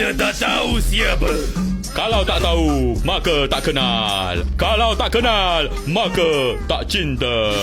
Anda tak tahu siapa? Kalau tak tahu, maka tak kenal. Kalau tak kenal, maka tak cinta.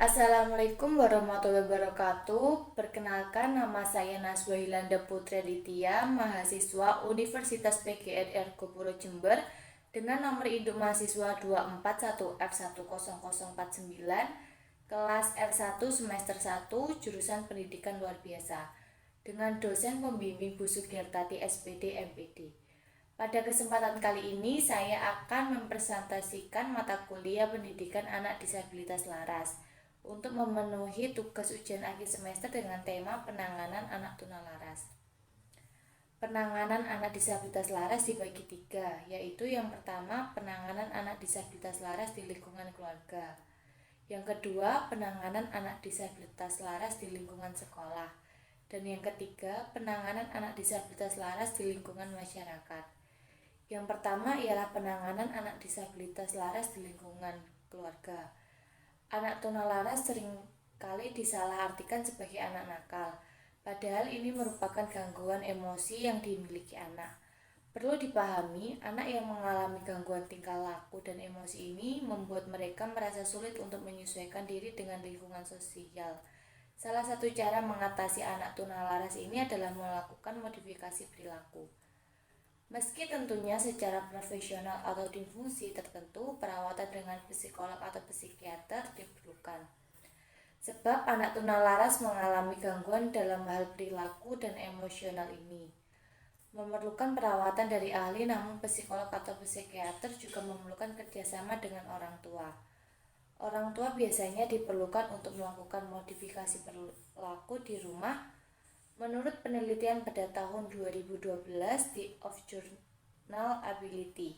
Assalamualaikum warahmatullahi wabarakatuh. Perkenalkan, nama saya Naswa Hilanda Putri Aditya, mahasiswa Universitas PGRI Argopuro Jember dengan nomor induk mahasiswa 241F10049, kelas R1 semester 1, jurusan Pendidikan Luar Biasa, dengan dosen pembimbing Bu Sugiyartati SPD MPD. Pada kesempatan kali ini saya akan mempresentasikan mata kuliah Pendidikan Anak Disabilitas Laras untuk memenuhi tugas ujian akhir semester dengan tema penanganan anak tunalaras. Penanganan anak disabilitas laras dibagi 3, yaitu yang pertama penanganan anak disabilitas laras di lingkungan keluarga, yang kedua penanganan anak disabilitas laras di lingkungan sekolah, dan yang ketiga penanganan anak disabilitas laras di lingkungan masyarakat. Yang pertama ialah penanganan anak disabilitas laras di lingkungan keluarga. Anak tunalaras seringkali disalahartikan sebagai anak nakal, padahal ini merupakan gangguan emosi yang dimiliki anak. Perlu dipahami, anak yang mengalami gangguan tingkah laku dan emosi ini membuat mereka merasa sulit untuk menyesuaikan diri dengan lingkungan sosial. Salah satu cara mengatasi anak tunalaras ini adalah melakukan modifikasi perilaku. Meski tentunya secara profesional atau di fungsi tertentu, perawatan dengan psikolog atau psikiater diperlukan. Sebab anak tunalaras mengalami gangguan dalam hal perilaku dan emosional ini. Memerlukan perawatan dari ahli, namun psikolog atau psikiater juga memerlukan kerjasama dengan orang tua. Orang tua biasanya diperlukan untuk melakukan modifikasi perilaku di rumah. Menurut penelitian pada tahun 2012 di Of Journal Ability,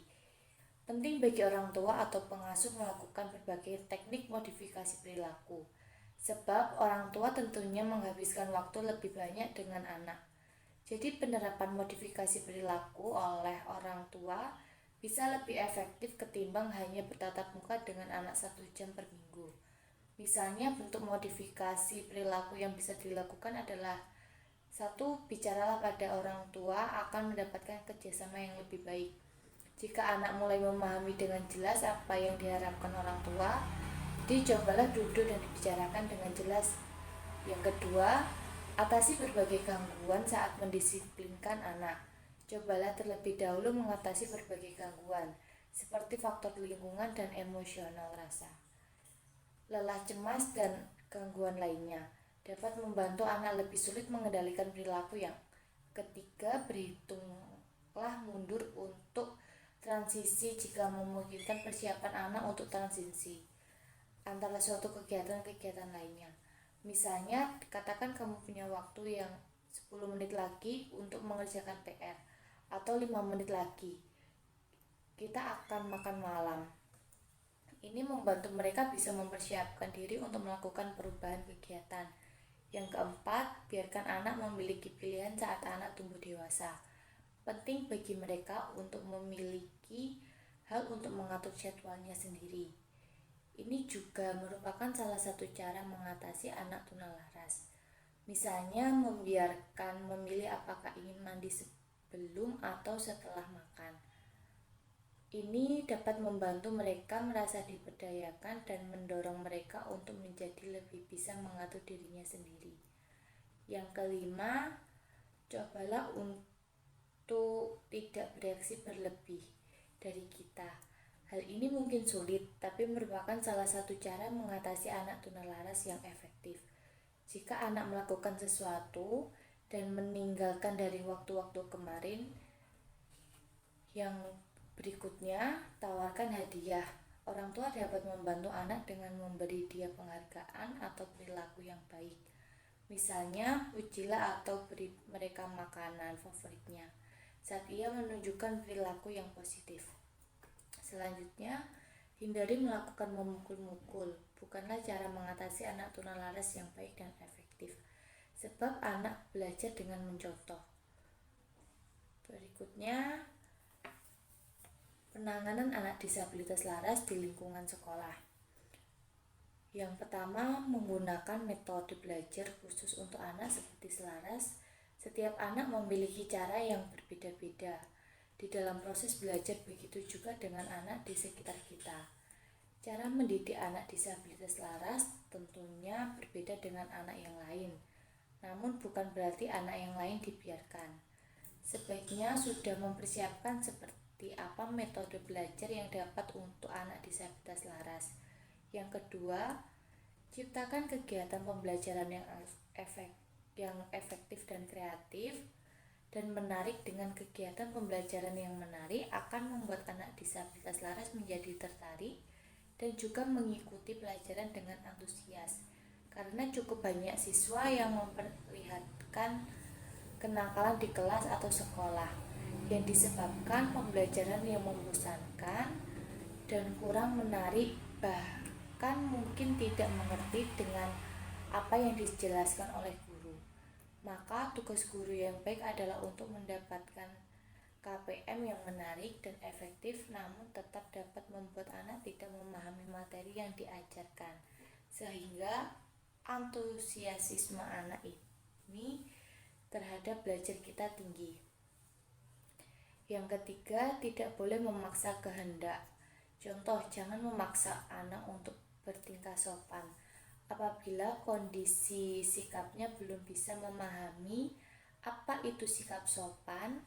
penting bagi orang tua atau pengasuh melakukan berbagai teknik modifikasi perilaku, sebab orang tua tentunya menghabiskan waktu lebih banyak dengan anak. Jadi penerapan modifikasi perilaku oleh orang tua bisa lebih efektif ketimbang hanya bertatap muka dengan anak 1 jam per minggu. Misalnya bentuk modifikasi perilaku yang bisa dilakukan adalah: 1. Bicaralah pada orang tua akan mendapatkan kerjasama yang lebih baik. Jika anak mulai memahami dengan jelas apa yang diharapkan orang tua, cobalah duduk dan dibicarakan dengan jelas. Yang kedua, atasi berbagai gangguan saat mendisiplinkan anak. Cobalah terlebih dahulu mengatasi berbagai gangguan, seperti faktor lingkungan dan emosional rasa, lelah cemas, dan gangguan lainnya. Dapat membantu anak lebih sulit mengendalikan perilaku. Yang ketiga, berhitunglah mundur untuk transisi jika memungkinkan persiapan anak untuk transisi antara suatu kegiatan-kegiatan lainnya. Misalnya, katakan kamu punya waktu yang 10 menit lagi untuk mengerjakan PR, atau 5 menit lagi kita akan makan malam. Ini membantu mereka bisa mempersiapkan diri untuk melakukan perubahan kegiatan. Yang keempat, biarkan anak memiliki pilihan saat anak tumbuh dewasa. Penting bagi mereka untuk memiliki hak untuk mengatur jadwalnya sendiri. Ini juga merupakan salah satu cara mengatasi anak tunalaras. Misalnya, membiarkan memilih apakah ingin mandi sebelum atau setelah makan. Ini dapat membantu mereka merasa diberdayakan dan mendorong mereka untuk menjadi lebih bisa mengatur dirinya sendiri. Yang kelima, cobalah untuk tidak bereaksi berlebih dari kita. Hal ini mungkin sulit, tapi merupakan salah satu cara mengatasi anak tunalaras yang efektif. Jika anak melakukan sesuatu dan meninggalkan dari waktu-waktu kemarin, yang berikutnya, tawarkan hadiah. Orang tua dapat membantu anak dengan memberi dia penghargaan atau perilaku yang baik. Misalnya, ujilah atau beri mereka makanan favoritnya saat ia menunjukkan perilaku yang positif. Selanjutnya, hindari melakukan memukul-mukul. Bukanlah cara mengatasi anak tunalaras yang baik dan efektif. efektif, sebab anak belajar dengan mencontoh. Berikutnya, penanganan anak disabilitas laras di lingkungan sekolah. Yang pertama, menggunakan metode belajar khusus untuk anak seperti selaras. Setiap anak memiliki cara yang berbeda-beda di dalam proses belajar, begitu juga dengan anak di sekitar kita. Cara mendidik anak disabilitas laras tentunya berbeda dengan anak yang lain, namun bukan berarti anak yang lain dibiarkan. Sebaiknya sudah mempersiapkan seperti apa metode belajar yang dapat untuk anak disabilitas laras. Yang kedua, ciptakan kegiatan pembelajaran yang efektif dan kreatif dan menarik. Dengan kegiatan pembelajaran yang menarik akan membuat anak disabilitas laras menjadi tertarik dan juga mengikuti pelajaran dengan antusias, karena cukup banyak siswa yang memperlihatkan kenakalan di kelas atau sekolah yang disebabkan pembelajaran yang membosankan dan kurang menarik, bahkan mungkin tidak mengerti dengan apa yang dijelaskan oleh guru. Maka tugas guru yang baik adalah untuk mendapatkan KPM yang menarik dan efektif, namun tetap dapat membuat anak tidak memahami materi yang diajarkan, sehingga antusiasme anak ini terhadap belajar kita tinggi. Yang ketiga, tidak boleh memaksa kehendak. Contoh, jangan memaksa anak untuk bertingkah sopan apabila kondisi sikapnya belum bisa memahami apa itu sikap sopan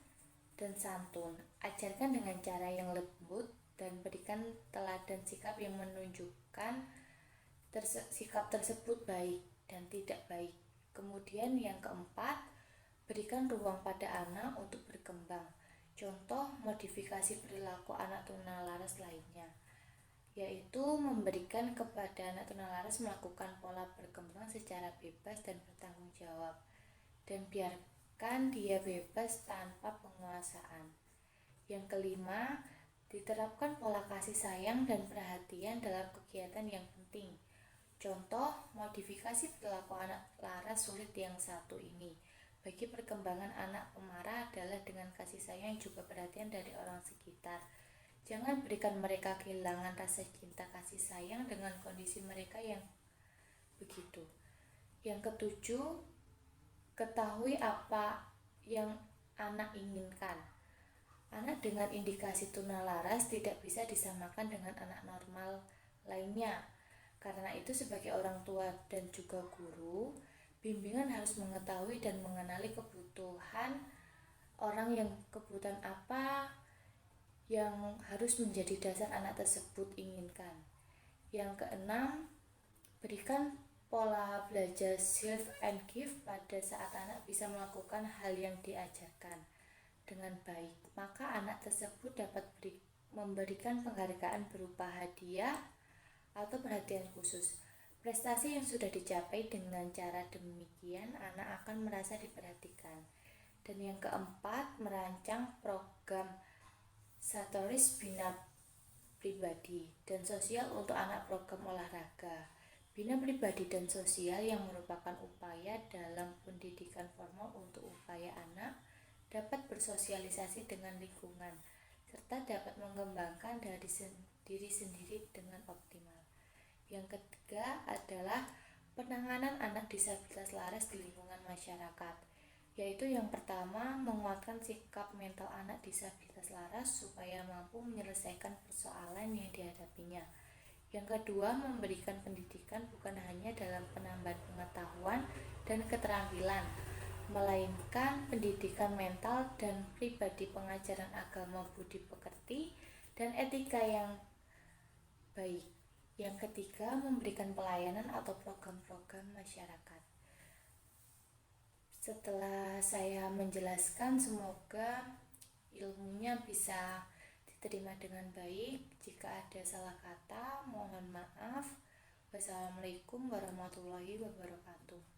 dan santun. Ajarkan dengan cara yang lembut dan berikan teladan sikap yang menunjukkan sikap tersebut baik dan tidak baik. Kemudian yang keempat, berikan ruang pada anak untuk berkembang. Contoh modifikasi perilaku anak tunalaras lainnya, yaitu memberikan kepada anak tunalaras melakukan pola berkembang secara bebas dan bertanggung jawab, dan biarkan dia bebas tanpa penguasaan. Yang kelima, diterapkan pola kasih sayang dan perhatian dalam kegiatan yang penting. Contoh modifikasi perilaku anak laras sulit yang satu ini bagi perkembangan anak pemarah adalah dengan kasih sayang juga perhatian dari orang sekitar. Jangan berikan mereka kehilangan rasa cinta kasih sayang dengan kondisi mereka yang begitu. Yang ketujuh, ketahui apa yang anak inginkan. Anak dengan indikasi tunalaras tidak bisa disamakan dengan anak normal lainnya. Karena itu sebagai orang tua dan juga guru, bimbingan harus mengetahui dan mengenali kebutuhan orang yang kebutuhan apa yang harus menjadi dasar anak tersebut inginkan. Yang keenam, berikan pola belajar self and give pada saat anak bisa melakukan hal yang diajarkan dengan baik. Maka anak tersebut dapat memberikan penghargaan berupa hadiah atau perhatian khusus. Prestasi yang sudah dicapai dengan cara demikian, anak akan merasa diperhatikan. Dan yang keempat, merancang program satoris bina pribadi dan sosial untuk anak, program olahraga bina pribadi dan sosial yang merupakan upaya dalam pendidikan formal untuk upaya anak dapat bersosialisasi dengan lingkungan serta dapat mengembangkan dari diri sendiri dengan optimal. Yang ketiga adalah penanganan anak disabilitas laras di lingkungan masyarakat, yaitu yang pertama, menguatkan sikap mental anak disabilitas laras supaya mampu menyelesaikan persoalan yang dihadapinya. Yang kedua, memberikan pendidikan bukan hanya dalam penambahan pengetahuan dan keterampilan, melainkan pendidikan mental dan pribadi, pengajaran agama, budi pekerti, dan etika yang baik. Yang ketiga, memberikan pelayanan atau program-program masyarakat. Setelah saya menjelaskan, semoga ilmunya bisa diterima dengan baik. Jika ada salah kata, mohon maaf. Wassalamualaikum warahmatullahi wabarakatuh.